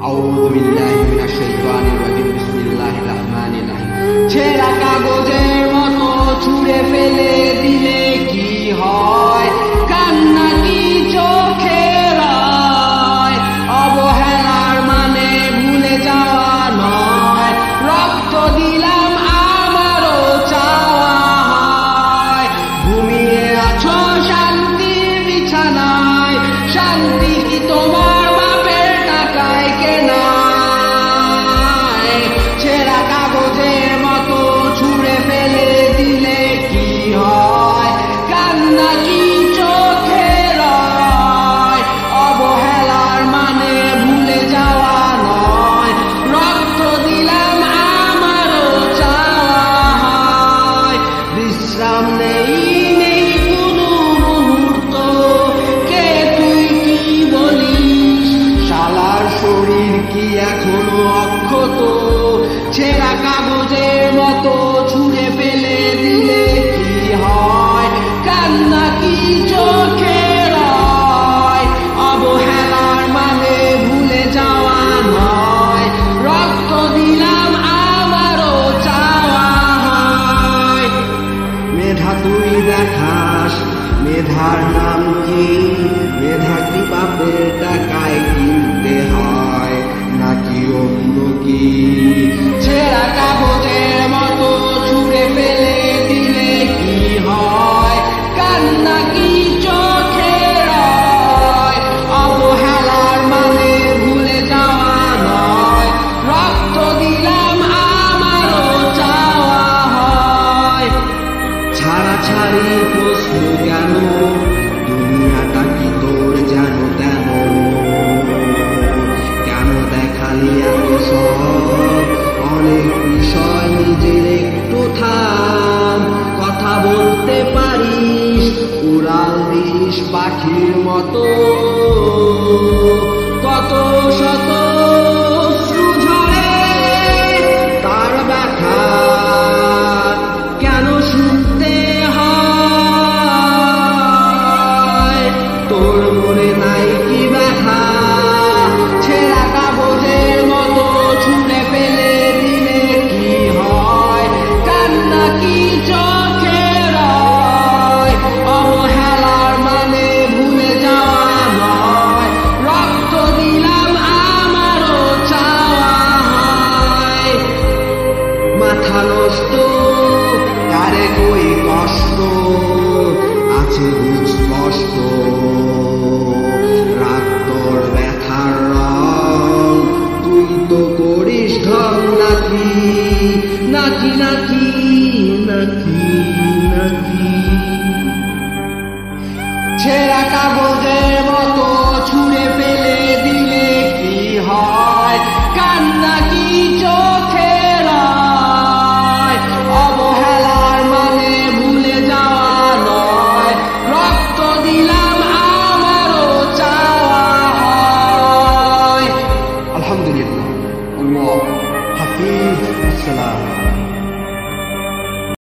আউযু বিল্লাহি মিনাশ শাইতানির রাজিম। বিসমিল্লাহির রহমানির রহিম। ছেঁড়া কাগজের মতো ছুঁড়ে ফেলে দিলে কি হয়? কান্না কি চোখের আয়? অবহেলার মানে ভুলে যাওয়া নয়, রক্ত দিলাম আমারও চাওয়া হয়। ঘুমিয়ে আছো শান্তির বিছানায়, শান্তি কি তোমার বাপের টাকায় কেনা? ছেঁড়া কাগজের মতো ছুঁড়ে ফেলে দিলে কি হয়? কান্না কি চোখের আয়? অবহেলার মানে ভুলে যাওয়া নয়, রক্ত দিলাম আমারও চাওয়া হয়। বিশ্রাম নেই কোনো মুহূর্ত, কে তুই কি বলিস? শালার শরীর কি এখনো অক্ষত? ছেঁড়া কাগজের মতো ছুঁড়ে ফেলে দিলে কি হয়? কান্না কি চোখের আয়? অবহেলার মানে ভুলে যাওয়া নয়, রক্ত দিলাম আমারও চাওয়া হয়। মেধা তুই দেখাস, মেধার নাম কি? মেধা কি বাপের টাকায় কিনতে হয় নাকি অন্য কি? ছেঁড়া কাগজের মতো ছুঁড়ে ফেলে দিলে কি হয়? কান্না কি চোখের আয়? অবহেলার মানে ভুলে যাওয়া নয়, রক্ত দিলাম আমারও চাওয়া হয়। ছাড়াছাড়ি প্রশ্ন কেন? দুনিয়াটা কি তোর যেন তেন? কেন দেখালি এত সব? অনেক বিষয় নিজের একটু থাম। কথা বলতে পারিস, উড়াল দিস পাখির মতো। কত শত অশ্রু ঝরে, তার ব্যথা কেন শুনতে হয়? তোর মনে নাই কি ব্যথা? ছেঁড়া কাগজের মতো ছুঁড়ে ফেলে দিলে কি হয়? কান্না কি চোখের আয়? অবহেলার মানে ভুলে যাওয়া নয়, রক্ত দিলাম আমারও চাওয়া হয়। মাথা নষ্ট, কারে কই কষ্ট আছে বুঝ স্পষ্ট। রাগ তোর ব্যথার রং, তুই তো করিস ঢং নাকি? নাকি নাকি নাকি নাকি? ছেঁড়া কাগজের মতো